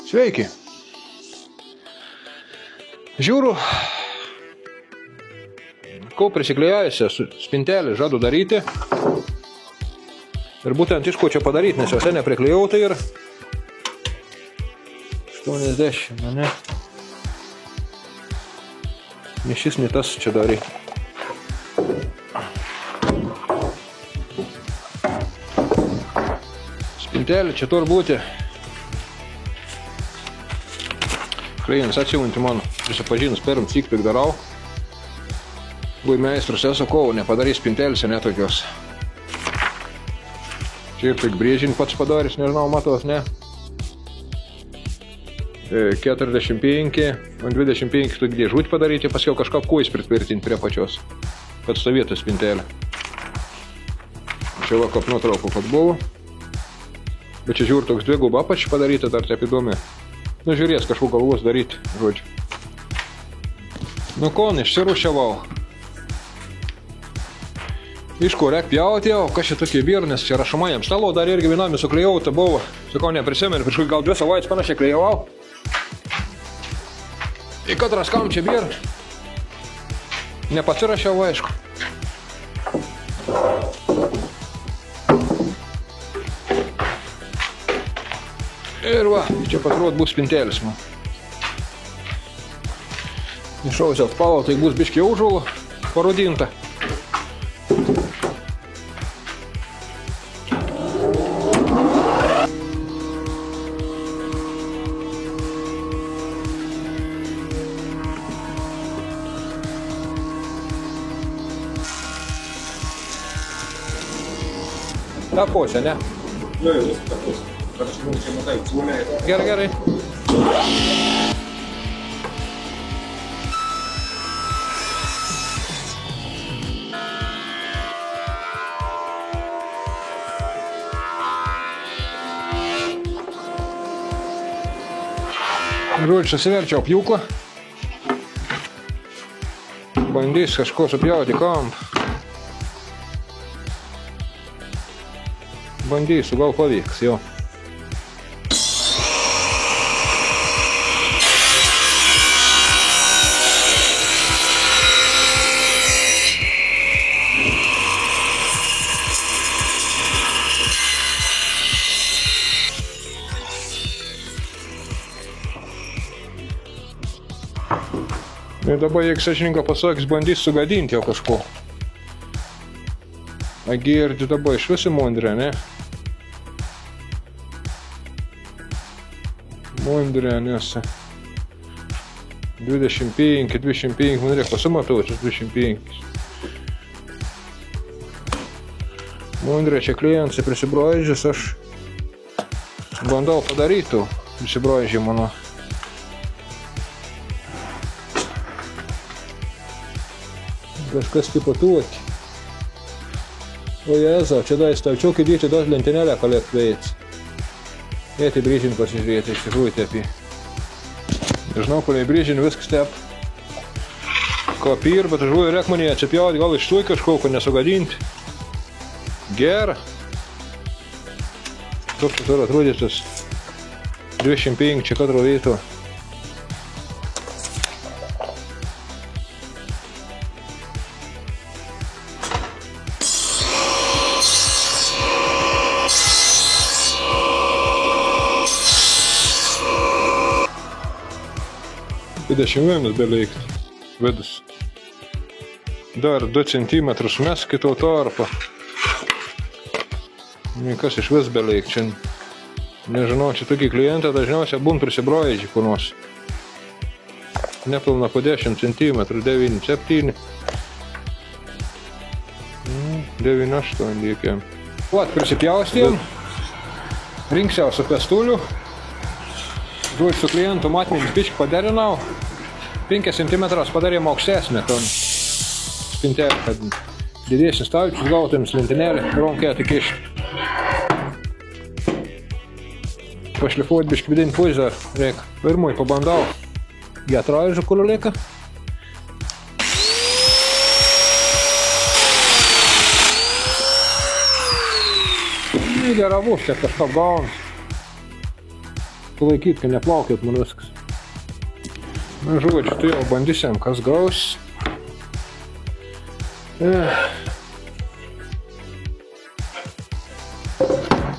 Sveiki. Žiūriu, kol prisiklijajusią spintelį žadu daryti. Ir būtent iš ko čia padaryti, nes juose nepriklijau, tai ir 80, ne? Ne šis, ne tas čia daryti. Spintelį čia turi būti. Klientas atsiūnti man, prisipažinus, pirm cik tik darau. Buvai meistras, esu kovo, nepadarys spintelėse netokios. Čia ir tik brėžinį pats padarys, nežinau, matos, ne? 45, ant 25 tu dėžutį padaryti, paskiau kažką kuojus pritvirtinti prie pačios, kad stovėtų spintelė. Čia va, kaip nuotraukų, kad buvo. Bet čia žiūri, toks dviguba apačia padaryti, dar taip įdomi. Nu, žiūrės, kažko galvos daryti, žodžiu. Nu, kon, išsirušiavau. Iš ko, reik pjauti jau, kas čia tokie bir, nes čia rašomajam stalo dar irgi vienam suklijau, tai buvo, sakau, neprisimenu, prieš gal 2 savaitės panašiai klijavau. Į katras kam čia bir. Nepasirašiau, aišku. Ir va, čia patrod bus spintelis man. Išausiat palo, tai bus biškiai užulo, parodinta. Ta pusė, ne? Jo, visą tą pusę. Kad aš mums čia matai, cūliai. Gerai, gerai. Žodžiu, susiverčiau pjūklą. Bandys kažko supjauti kampą. Bandysiu, gal pavyks, jo. Ir dabar, jeigu sąžininką pasakys, bandys sugadinti jau kažko. A girdi dabar iš visi mundrė, ne? Mundrė, nes 25, man reikia pasimatuoti 25. Mundrė, čia klientai prisibraižys, aš bandau padaryti prisibraižį mano. Kažkas tipatuoti. O Jėzau, čia dar stavčiau, kai dėčiau dar lentinėlę kalėt veids. Eiti brėžinį pasižiūrėti, iš tikrųjų tepi. Nežinau, kuriai brėžinį viskas tep. Kopir, bet aš žuoju, reik manį atsipjauti, gal iš tuoj kažko, kad nesugadinti. Gera. Toks turi atrodytas 25 čia katro vieto. Vienas beveik vidus. Dar 2 cm mes kito tarpą. Kas iš vis beveik čia. Nežinau, čia tokį klientą dažniausiai būn prisibraižį kunos. Nepilna po 10 cm, 9,7. 9,8 dėkėm. Vat, prisipjaustėm. Rinksiau su pestuliu. Žodžiu, su klientų matmenis biškį paderinau. 5 cm padarėm aukštesnę ton spintelę, kad didesnis stalčius gautumės lentinėlę, ronkėti kišti. Pašlifuoti biškį vidinį pusę reikia. Pirmui pabandau. Ją atraižu, kur lieka. Gera bus, kad kažką gaunasi. palaikyt, kad neplaukėt man viskas. Na, žodžiu, tai jau bandysim, kas gaus.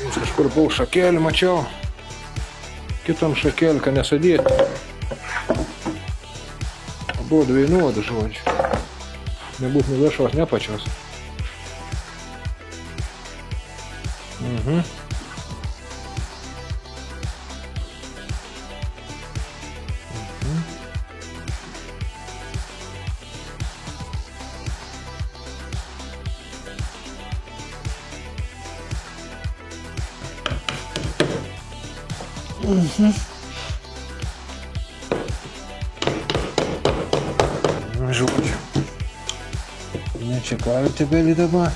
Jis kažkur buvo šakelį, mačiau. Kitam šakelį, kad nesadėti. Buvo dvienuodų, žodžiu. Nebūt ne viršos, ne pačios. Žodžiu. Ne čia kalti belį dabar.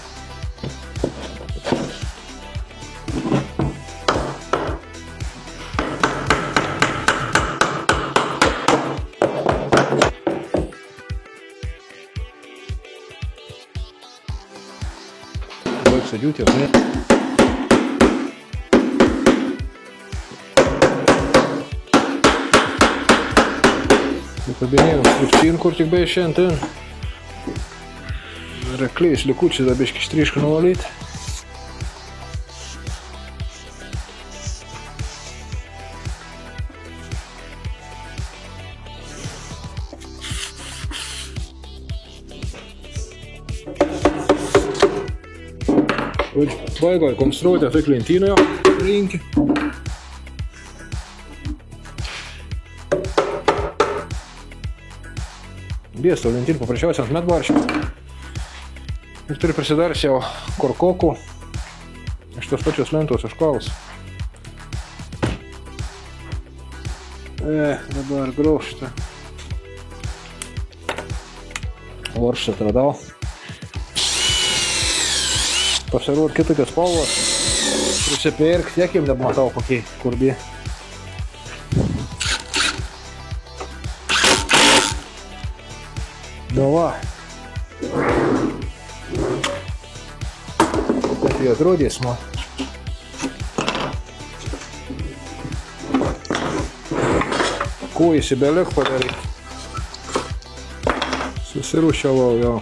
Baig sadžiūt jau, ne? Pabėgėjom stripcin, kur tik beje šiandien. Reklėjus likučiai da biški štryšką nuvalyti. Baigoj konstruoti tik lentynoje rinki. Dėstau lentynų paprasčiausiai ant medbarščių. Ir turiu prisidaręs jau korkokų iš tos pačios lentos iškaus. Dabar graužtą. Varšą atradau. Pasiruot kitokios spalvos. Prisipirkt, tiek jums nematau kokie kurbi. Nu va. Taip jie atrodys man. Ko įsibelik padaryti. Susirūšiavau jau.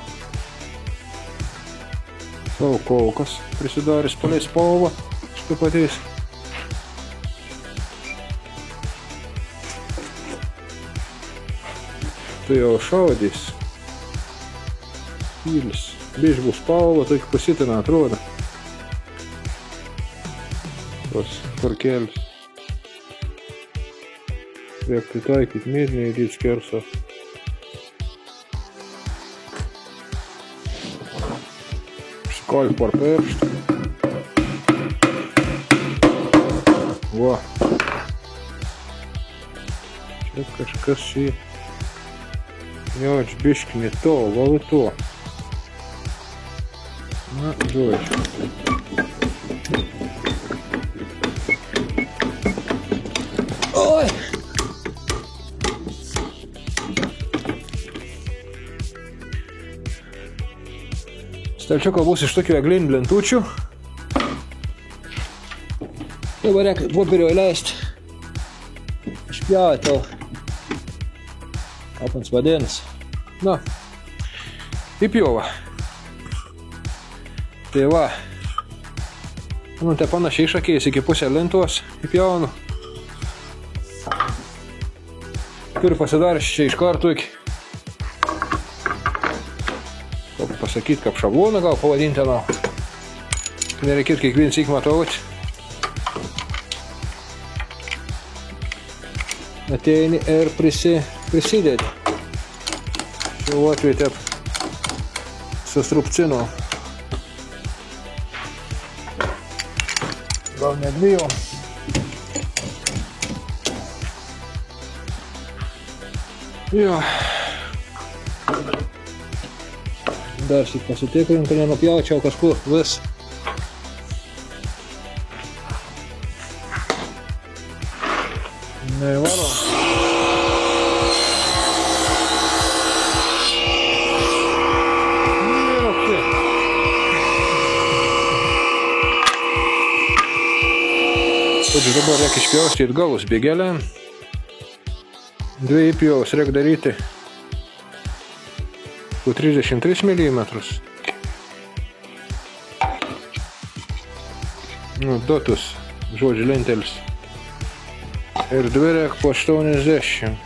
Savo kolkas prisidarys palei spalvą. Štai patys. Tai jau šaudys. Pylis. Bišbų spalva, tai pasitina atrodo. Tos korkelis. Reik pritaikyti midnį, įdėti skersą. Skalp par pirštą. Va. Čia kažkas šį. Jauč biški ne to, valu to. Na, žodžiu. Oi! Stalčiuko bus iš tokių eglinių lentučių. Dabar reikia popierių įleisti. Išpjauti tau. Kaip mums vadins. Na, įpjova. Tai va, nu te panašiai šakėjus iki pusę lentos įpjaunu. Turiu pasidaręs čia iš karto iki. Kaip pasakyti, kaip šabloną gal pavadinti, nu. Nereikėtų kiekvieną syk matauti. Ateini ir prisidedi. Šiuo atveju taip sustrupcinu. Gal nedvijo. Jo. Dar šį pasitikrin, kad nenupjaučiau kažkur vis. Neįvaro. Žodžiu, dabar reikia išpjaustyti galus bėgelėm. 2 įpjovus reikia daryti po 33 mm. Nu, dotus, žodžiu, lentelis. Ir 2 reikia po 80.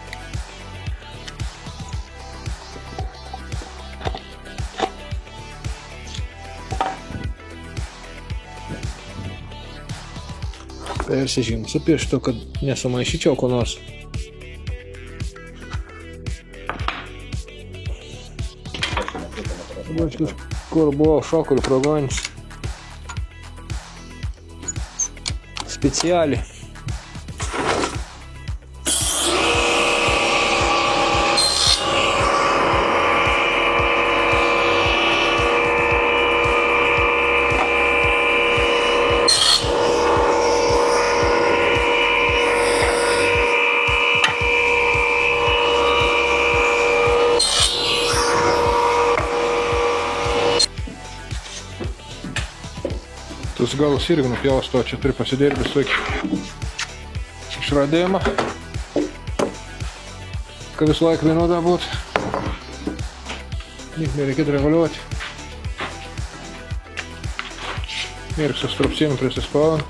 Persižymsiu pirštu, kad nesumaišyčiau ko nors. Kur buvo šokolių programas. Specialiai. Tas galus irgi nupjausto, čia turi pasidirbęs tokį išradėjimą, kad visą laiką vienoda būt. Niek nereikėtų reguliuoti. Ir su strupsinu prisispaudam.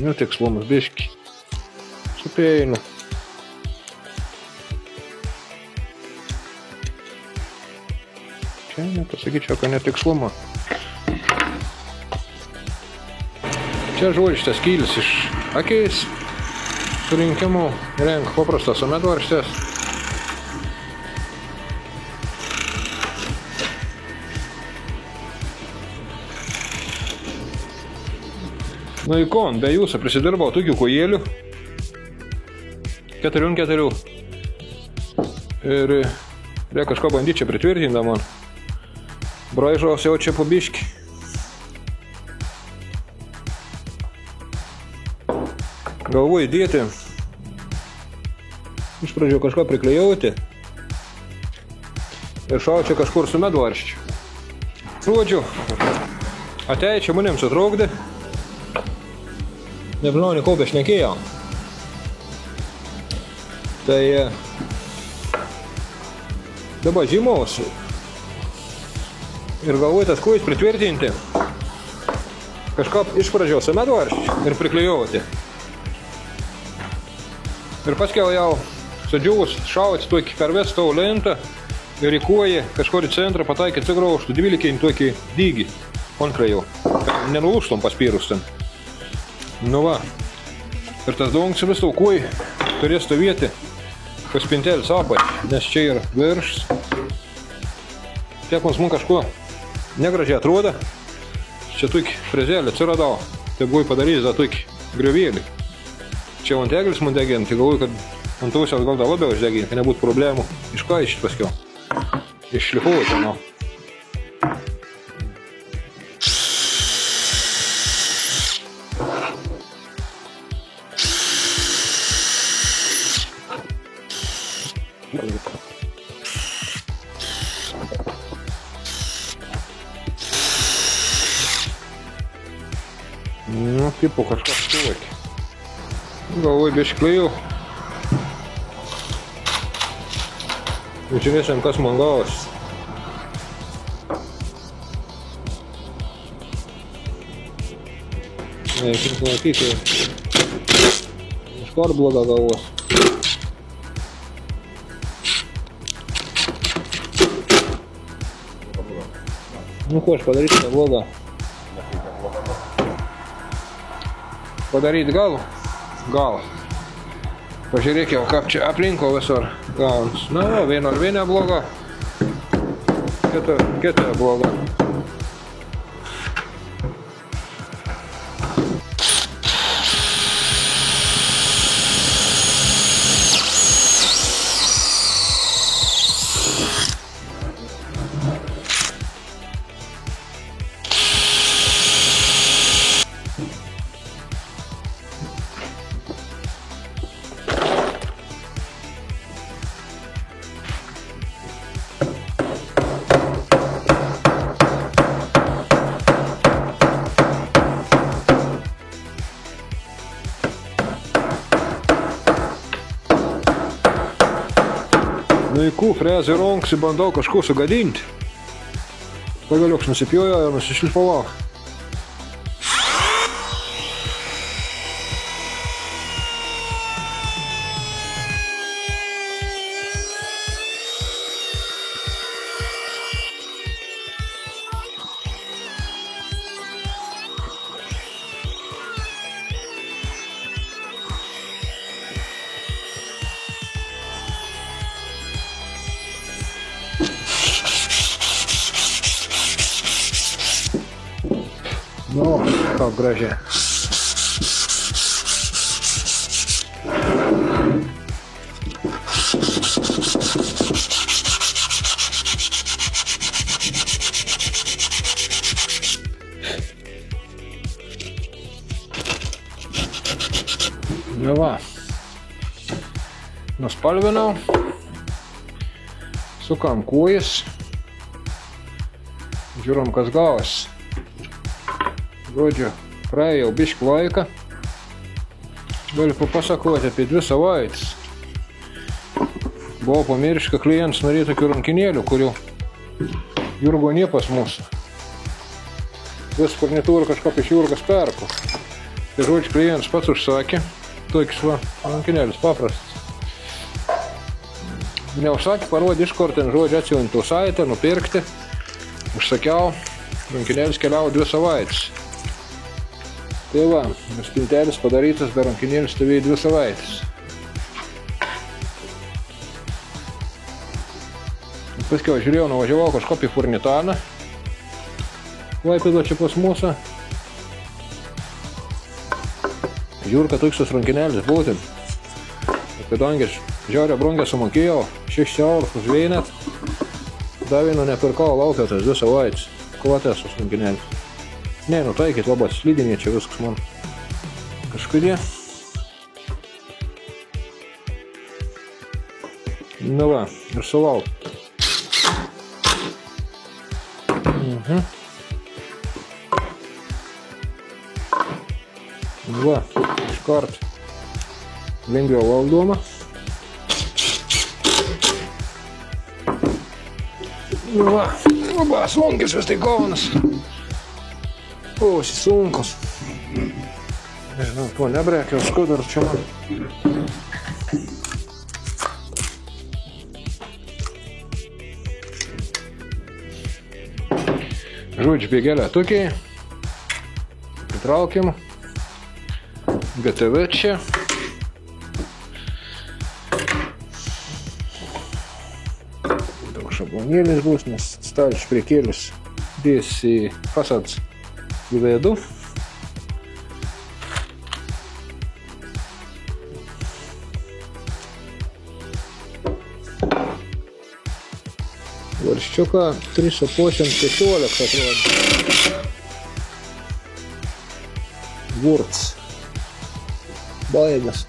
Nu, tikslumas biški. Su peinu. Čia nepasakyčiau, kad netikslumą. Čia žodžiu šitas kylis iš akiais surinkimų. Renk paprastas medvaržtės. Nu, ikon, be jūsų prisidirbau tokių kojėlių. 4 Ir reikia kažko bandyti čia pritvirtinti man. Braižaus jau čia po biškį. Galvoju įdėti. Iš pradžių kažką priklejauti. Ir šau čia kažkur su medvarščiu. Žodžiu, atei čia manim sutraukdė. Nežinau, nei ko bešnekėjo. Tai dabar žymaus. Ir galvoju tas kojas pritvirtinti. Kažką iš pradžios su medvarščiu ir priklejauti. Ir paskiau jau sudžiūvus šauti tokį per visą tavo lentą ir į koją kažkur į centrą pataikyti cigrauštų 12 tokį dygį ankrajau. Nenulūštum paspyrus ten. Nu va, ir tas dunks vis tau kuoj turės stovėti pas spintelis apač, nes čia yra viršs. Tiek mums kažko negražiai atrodo. Čia tokį frezelį atsiradau, tai buvai padarys tą tokį griovėlį. Čia ant eglis man deginti, tai galvoju, kad ant tausiaus gal dar labiau išdeginti, kad nebūtų problemų iškaišyti paskiau. Iššlifuoti, nu. Nu, tipo kažkas tokį. Galvoju, bišklėjau. Žiūrėsim, kas man gavos. Kaip matyti, iškart bloga gavos. Nu, ko aš padaryti neblogą? Padaryti galų? Galą. Pažiūrėk jau, kaip čia aplinko visur gaunas. Na, viena bloga, kita bloga. Nu į kū, frezė ronksi, bandau kažko sugadinti. Pagaliuks nusipjojo ir nusišlifavau. Nu, как gražiai. Nu va. Nuspalvinau. Sukam kojas. Žiūrom, kas gavas. Žodžiu, praėjo biškį laiką. Galiu papasakoti apie 2 savaitės. Buvau pamiršęs, kad klientas norėjo tokių rankinėlių, kurių Jurgo nie pas mūsų. Vis furnitūrą kažką iš Jurgos perku. Tai žodžiu, klientas pats užsakė. Tokius va, rankinėlis paprastas. Neužsakė, parodė iškortą, žodžiu, atsiuntė saitą, nupirkti. Užsakiau, rankinėlis keliavo 2 savaitės. Tai va, spintelis padarytas, be rankinėlis stovėjo 2 savaitės. Paskiau žiūrėjau, nuvažiavau kažkokį furnitaną. Klaipėdo čia pas mūsų. Žiūrka toks rankinėlis būtent. Kadangi žiaurią brangę sumokėjau, 6 eurų už vienet, davino nepirkau laukia tas 2 savaitės. Kvatės tas rankinėlis. Ne, nutaikyti labai slidinė čia viskas man kažkodė. Nu va, ir sulau. Nu va, iškart lengviau valdoma. Nu va, labai sunkis vis tai gaunas. O, šis sunkus. Nežinau, tuo nebrėkiau, skudar čia man. Žodžiu, bėgelę tokiai. Pritraukiam. GTV čia. Daug šablonėlis bus, nes stališ priekėlis dės į fasadas. Įvedu. Varščiuką 3,15 atrodo. Vurts. Baigas.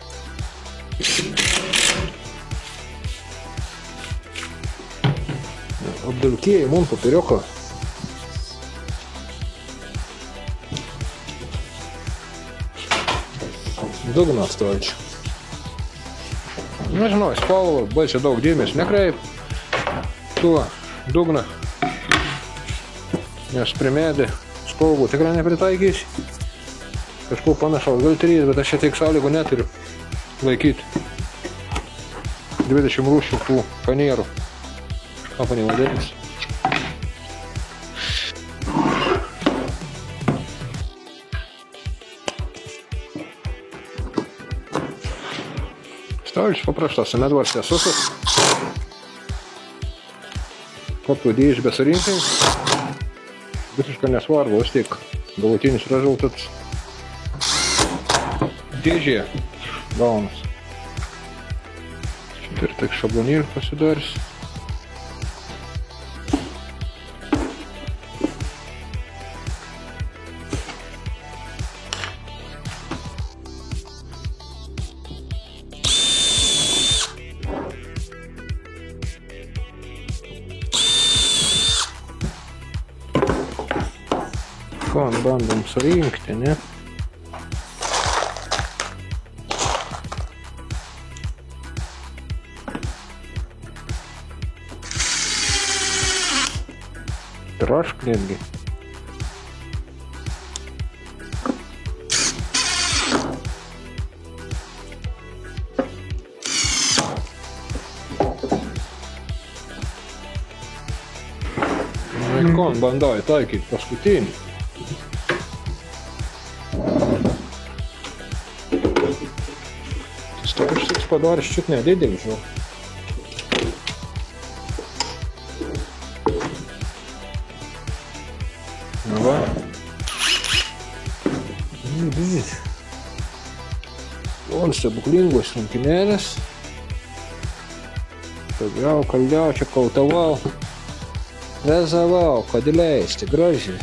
Apdulkėjai man papirioko. Dugną atstojančių. Nežinau, spalva, baisiai daug dėmesio nekreip. Tuo dugną. Nes primėdė spalvų tikrai nepritaikysi. Kažko panašaus gal 3, bet aš čia tiek sąlygų neturiu laikyti. 20 rūšių tų panierų. Ką panevadėlis? Stališ paprastas, medvarstės susas. Koptų dėž besarinkai. Visiškai nesvarbu, vis tiek galutinis rezultatas. Dėžė gaunas. Šitą ir tik šablonėlį pasidarys. Bandom surinkti, ne? Trašk netgi. Kan bandai taikyti paskutinį. Tas tokius toks padarys čiut nedidelis jau. Nu va. On stebuklingos rankinėlės. Pagriau, kaldiau, čia kautavau. Rezavau, kad įleisti, gražiai.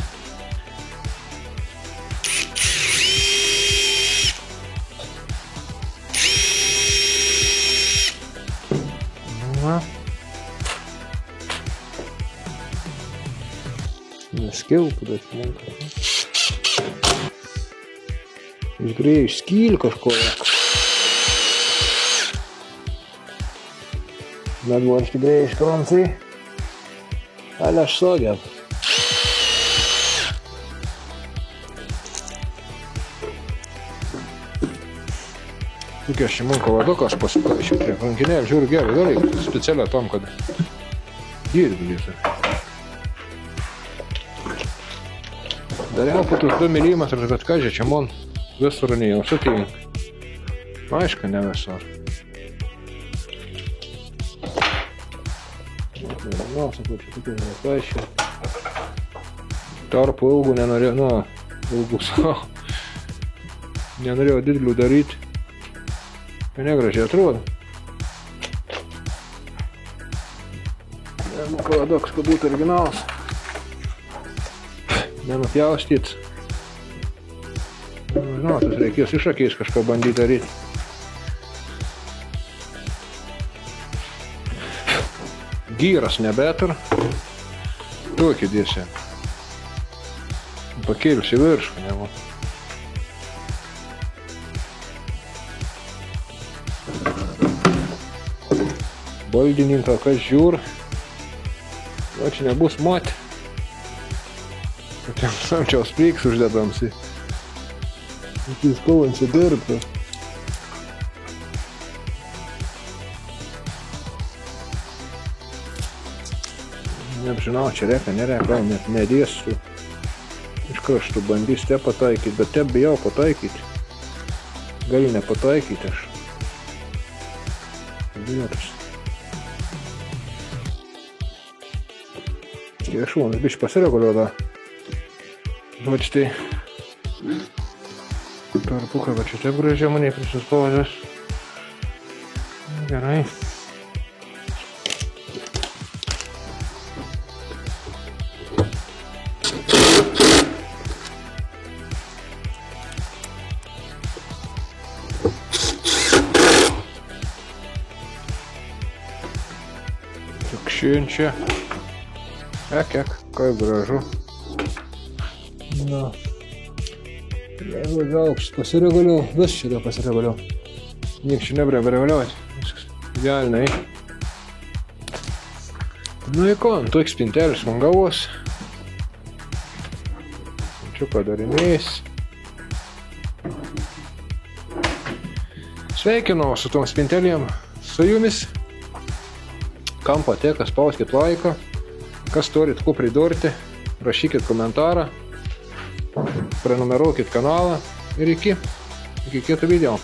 Na. Neskiltų, bet manka. Išgrėjus skylį kažkoje. Nadvošti grėjus krontai. Ale aš sogėm. Tokia šimunko vadukas pasiparašiu prie rankinėlį, žiūriu gerai darai, specialią tam, kad gyri galėtų. Dariau po 2 mm, bet ką čia man visur nejau sutink. Aišku, ne visur. Nu, sakau, čia tokia nepaišė. Tarpu ilgų nenorėjau, ilgų savo. Nenorėjau didelių daryti. Tai negražiai atrodo. Nu, kaladoks, kad būtų originalas. Nenupjaustyt. Nu, tas reikės išakiais kažką bandyti daryti. Gyras nebetur. Tokį dėsi. Pakėlius į viršų, negu. Baldininką, kas žiūr. O čia nebus matė. Kad jam samčiaus pryks uždedamsi. Jis kovansi dirbtų. Nežinau, čia reka, nereka, net nedėsiu. Iš kraštų bandys te pataikyti, bet te bijau pataikyti. Gali nepataikyti aš. Bijotas. Šūnas bišķi pasireguliuoda. Žodžiu, tai tarpuką, bet čia taip gražiai maniai prisispaudęs. Gerai. Čia. Ek, kaip gražu. Na. Jeigu žauks, pasireguliau, vis šitą pasireguliau. Niek čia nebrėba reguliuoti. Viskas idealinai. Nu į ko, toks spintelis man gavos. Čia padarinės. Sveikinau su tom spintelėm su jumis. Kam patiko, spauskit laiką. Kas turit ko pridurti, rašykit komentarą. Prenumeruokit kanalą ir iki kito video.